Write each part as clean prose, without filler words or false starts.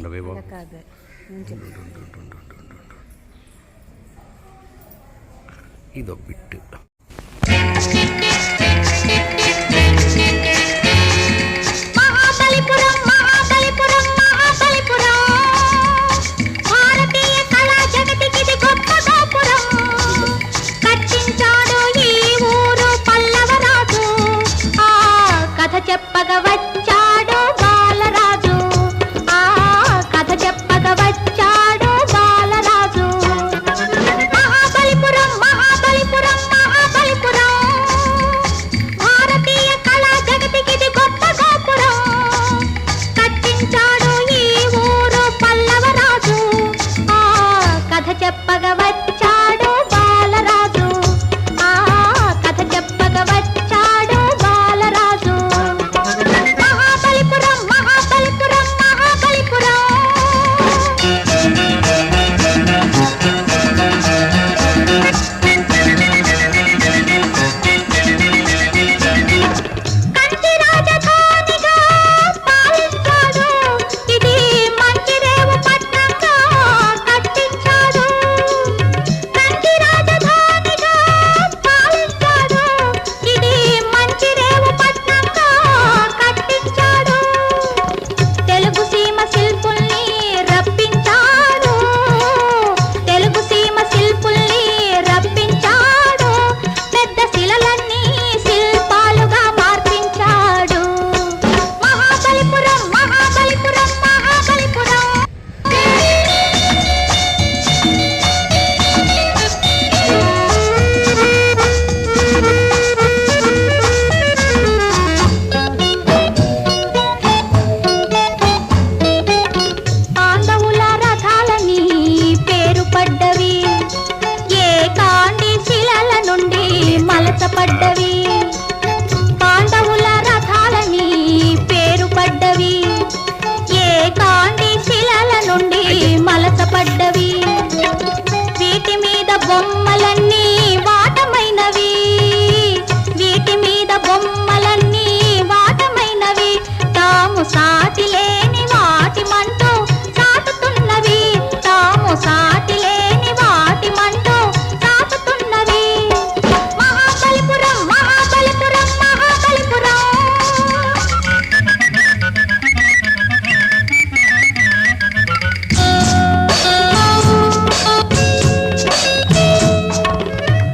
ఉండవే బాబు. ఇదొక బిట్టు. చెప్పగా వచ్చాడు బాలరాజు, ఆ కథ చెప్పగా వచ్చాడు బాలరాజు. మహాబలిపురం మహాబలిపురం మహాబలిపురం, భారతీయ కళా జగతికిది గొప్ప గోపురం. కట్టించాడు ఈ ఊరు పల్లవరాజు, ఆ కథ చెప్పగా వచ్చాడు బాలరాజు, ఆ కథ చెప్పగా వచ్చాడు బాలరాజు. మహాబలిపురం మహాబలిపురం మహాబలిపురం. కంచి రాజధానిగా పాలించాడు, ఇది మంచిరేవు పట్నంగా కట్టించాడు. కంచి రాజధానిగా పాలించాడు, ఇది మంచిరేవు పట్నంగా కట్టించాడు. తెలుగు సీమ శిల్పుల్ని రప్పించాడు, తెలుగు సీమ శిల్పుల్ని రప్పించాడు. పెద్ద శిలలన్నీ శిల్పాలుగా మార్పించాడు. మహాబలిపురం మహాబలిపురం మహాబలిపురం. పాండవుల రథాలని పేరు పడ్డవి, ఏ కాండి శిలల నుండి మలచపడ్డవి. పాండవుల రథాలని పేరు పడ్డవి, ఏ కాండి శిలల నుండి మలచపడ్డవి. వీటి మీద బొమ్మలన్నీ వాటమైనవి, వీటి మీద బొమ్మలన్నీ వాటమైనవి. తాము సాటి లేని వాటి మంటూ సాటుతున్నవి, తాము సాటి లేని వాటి మంటూ సాటుతున్నవి. మహాబలిపురం మహాబలిపురం మహాబలిపురం.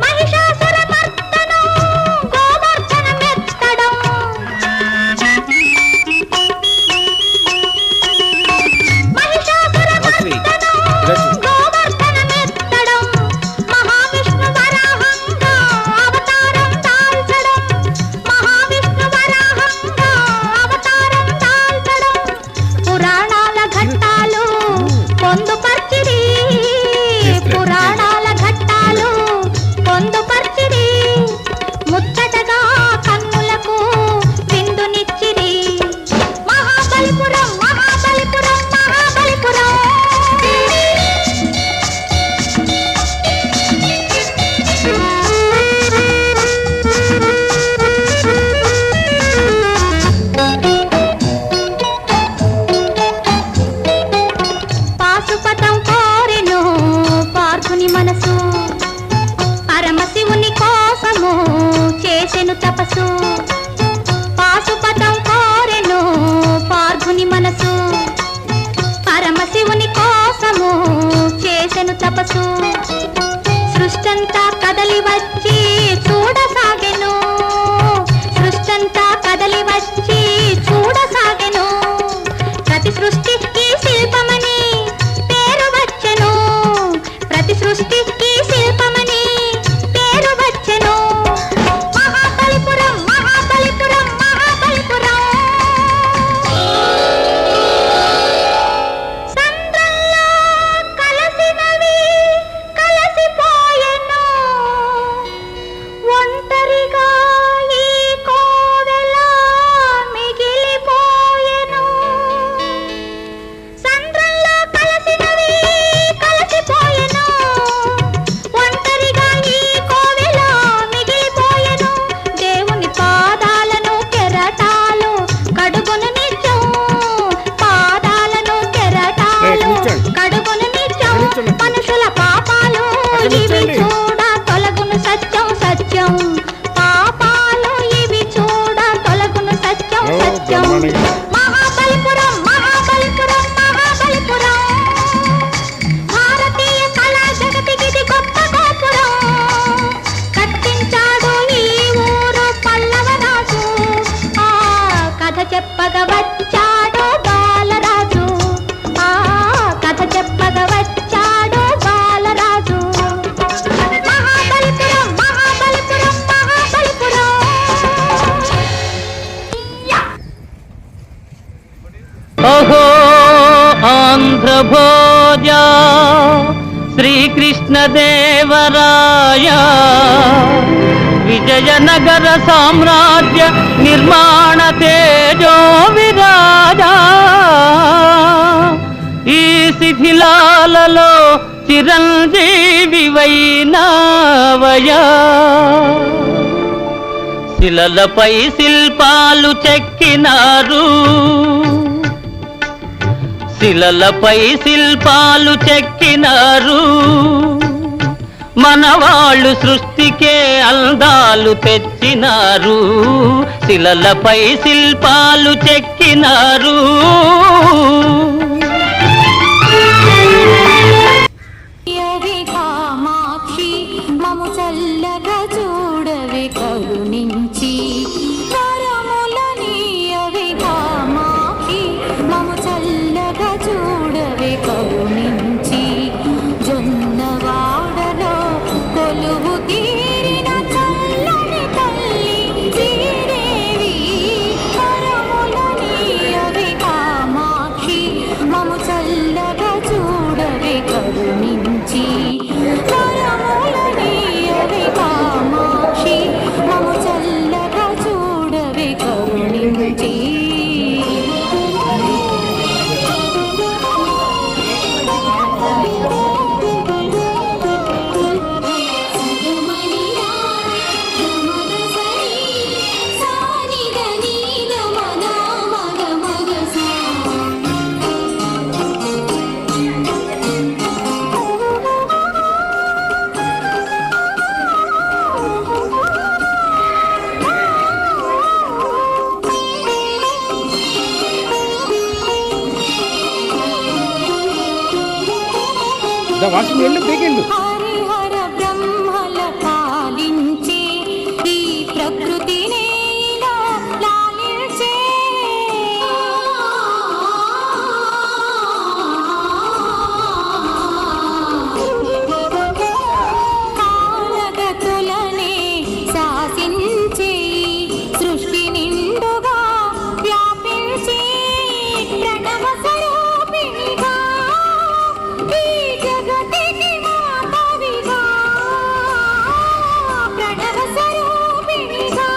మహిషాసుర మర్దనం గోవర్ధన మెత్తడం, మహిషాసుర మర్దనం గోవర్ధన మెత్తడం. మహావిష్ణు వరాహంగా అవతారం దాల్చడం, మహావిష్ణు వరాహంగా అవతారం దాల్చడం. పురాణాల ఘట్టాలు పొందుపర్చిరి, పురాణాల ఘట్టాలు పొందుపర్చిరి. ముచ్చటగా కన్నులకు విందునిచ్చిరి. మహాబలిపురం మహాబలిపురం మహాబలిపురం. పాశుపతం కోరెను పార్థుని మనసు, పరమశివుని కోసము చేసెను తపస్సు. పాశుపతం కోరెను పార్థుని మనసు, పరమశివుని కోసము చేసెను తపస్సు. సృష్టంతా కదలి వచ్చి చూడసాగెను, సృష్టంతా కదలి వచ్చి చూడసాగెను. ప్రతి సృష్టి ఈ శిల్పమని పేరు వచ్చెను, ప్రతి సృష్టి ఈ శిల్పమని పేరు వచ్చెను. మహాబలిపురం మహాబలిపురం మహాబలిపురం. సంద్రంలో కలసినవి కలసిపోయెను, ఒంటరిగా ఈ కోవెల చెప్పగ వచ్చాడు బాలరాజు, ఆ కథ చెప్పగ వచ్చాడు బాలరాజు. మహాబలిపురం మహాబలిపురం మహాబలిపురం. ఓహో ఆంధ్రభోజ శ్రీకృష్ణదేవరాయ విజయనగర సామ్రాజ్య నిర్మాణ తేజో విరాజా. ఈ శిథిలాలలో చిరంజీవి వైనావయా. శిలలపై శిల్పాలు చెక్కినారు, శిలలపై శిల్పాలు చెక్కినారు. మనవాళ్ళు సృష్టికే అందాలు తెచ్చినారు, శిలలపై శిల్పాలు చెక్కినారు. కామాక్షి మము చల్లగా చూడవే కరుణించి, కరములనీయవే కామాక్షి మము చల్లగా చూడవే కరుణించి. జొన్నవాడలో కొలువు తీరిన చల్లని తల్లి శ్రీదేవి, కరములనీయవే కామాక్షి మము చల్లగా చూడవే కరుణించి. కరములనీయవే కామాక్షి మము చల్లగా చూడవే కరుణించి. హరిహర బ్రహ్మల పాలించే ఈ ప్రకృతినే ఇలా లాలించే. కాలగతులనే శాసించే సృష్టి నిండుగా వ్యాపించే ప్రణవ స్వరూపిణిగా ఈ జగతికి మాతవిగా. ప్రణవ స్వరూపిణిగా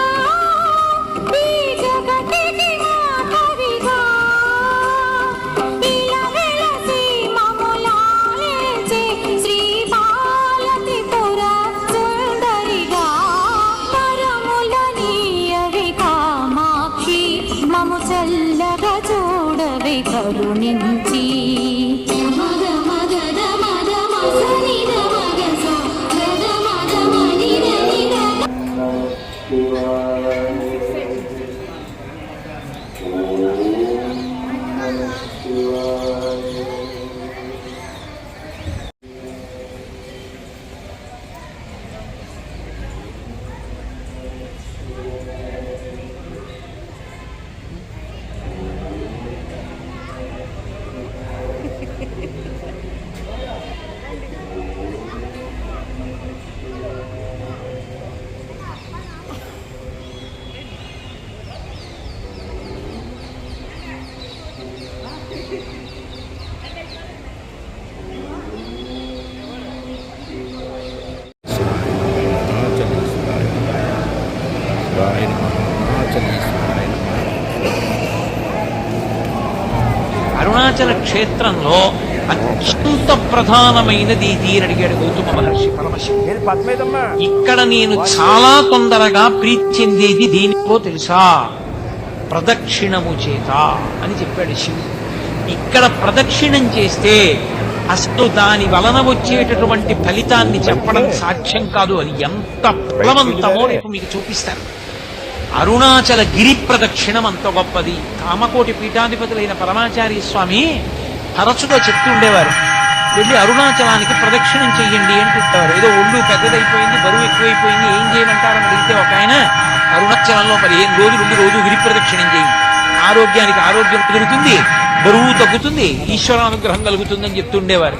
ఈ జగతికి మాతవిగా. ఇలా వెలసి మములాలించే శ్రీ బాలత్రిపుర సుందరిగా. కరములనీయవే కామాక్షి మము చల్లగా చూడవే కరుణించి. మగ మగ మగ మసని మగ స గద మగ మని ని ని. అరుణాచల క్షేత్రంలో అత్యంత ప్రధానమైనది ఇది అని అడిగాడు గౌతమ మహర్షి పరమశివుడు. ఇక్కడ నేను చాలా తొందరగా ప్రీతి చెందేది దేనికో తెలుసా? ప్రదక్షిణము చేత అని చెప్పాడు శివుడు. ఇక్కడ ప్రదక్షిణం చేస్తే అసలు దాని వలన వచ్చేటటువంటి ఫలితాన్ని చెప్పడం సాధ్యం కాదు. అది ఎంత ఫలవంతమో రేపు మీకు చూపిస్తాను. అరుణాచల గిరి ప్రదక్షిణం అంత గొప్పది. కామకోటి పీఠాధిపతులైన పరమాచార్య స్వామి తరచుగా చెప్తుండేవారు, వెళ్ళి అరుణాచలానికి ప్రదక్షిణం చెయ్యండి అంటుంటారు. ఏదో ఒళ్ళు పెద్దదైపోయింది, బరువు ఎక్కువైపోయింది, ఏం చేయమంటారని అడిగితే ఒక ఆయన అరుణాచలంలో 15 రోజులు ఉండి రోజు గిరి ప్రదక్షిణం చేయి. ఆరోగ్యానికి ఆరోగ్యం పెరుగుతుంది, బరువు తగ్గుతుంది, ఈశ్వరానుగ్రహం కలుగుతుందని చెప్తుండేవారు.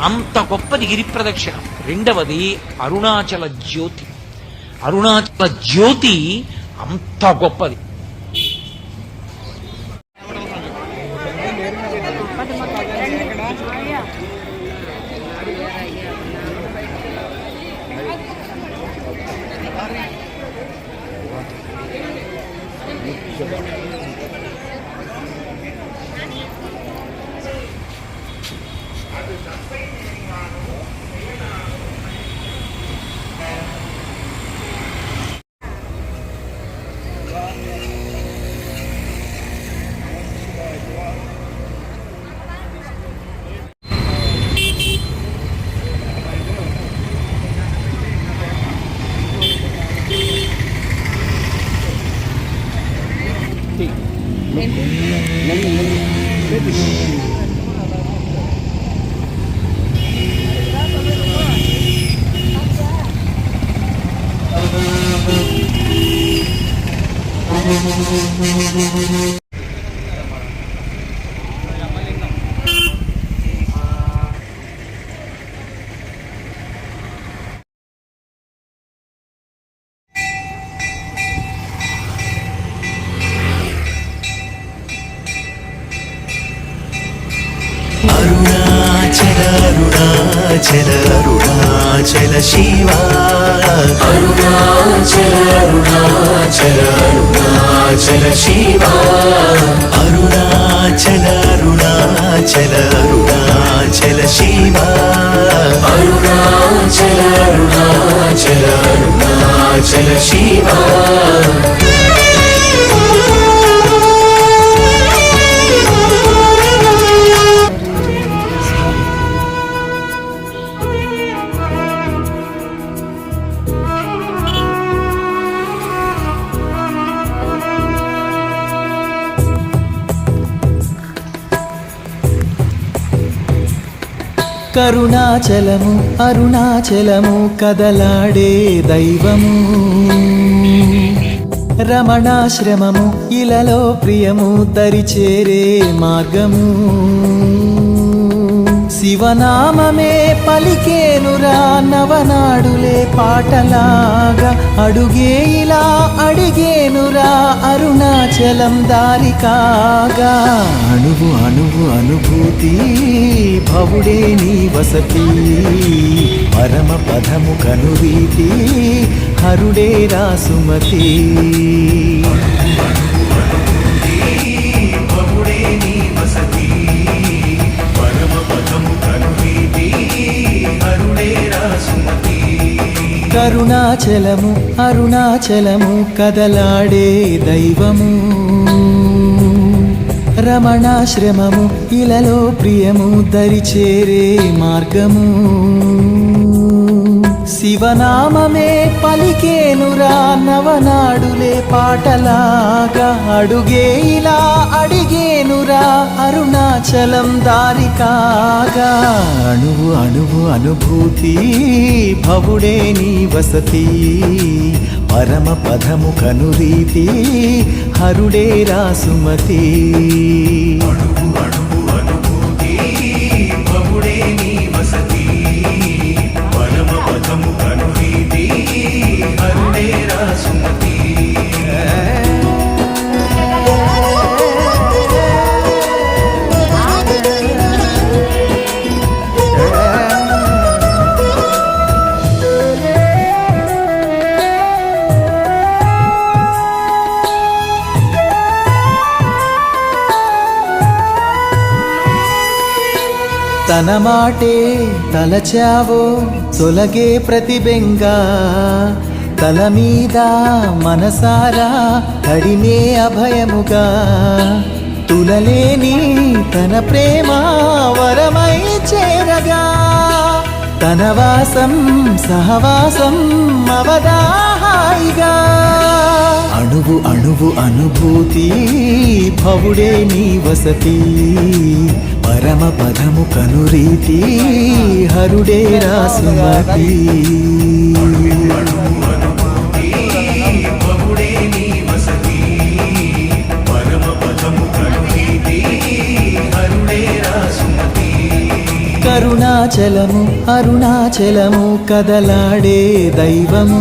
అంత గొప్పది గిరి ప్రదక్షిణ. రెండవది అరుణాచల జ్యోతి. అరుణాచల జ్యోతి అంత గొప్పది. అరుణాచల అరుణాచల శివా అరుణాచల అరుణాచల అరుణాచల శివా అరుణాచల అరుణాచల అరుణాచల శివా అరుణాచల అరుణాచల అరుణాచల శివా కరుణాచలము అరుణాచలము కదలాడే దైవము రమణాశ్రమము ఇలలో ప్రియము దరిచేరే మార్గము శివనామమే పలికేనురా నవనాడులే పాటలాగా అడుగే ఇలా అడిగేనురా అరుణాచలం దారి కాగా అణువు అణువు అనుభూతి భవుడే నీ వసతి పరమ పదము కనురీతి హరుడే రాసుమతి భవుడే నీ వసతి పరమ పదము కనురీతి హరుడే రాసుమతి కరుణాచలము అరుణాచలము కదలాడే దైవము రమణాశ్రమము ఇలలో ప్రియము దరిచేరే మార్గము శివనామమే పలికేనురా నవనాడులే పాటలాగా అడుగే ఇలా అడిగేనురా అరుణాచలం దారి కాగా అణువు అణువు అనుభూతి భవుడే నీ వసతి పరమ పదము కనురీతి హరుడే రాసుమతి అణువు అణువు అనుభూతి భవుడే నీ వసతి పరమ పదము కనురీతి హరుడే రాసుమతి తన మాటే తలచావో తొలగే ప్రతిబెంగా తల మీద మనసారా కడినే అభయముగా తులలేని తన ప్రేమ వరమై చేరగా తన వాసం సహవాసం అవదాహాయిగా అణువు అణువు అనుభూతి భవుడే నీ వసతి పరమ పదము కనురీతి హరుడే రాసుమతి భవుడే నీ వసతి పరమ పదము అరుణాచలము అరుణాచలము కదలాడే దైవము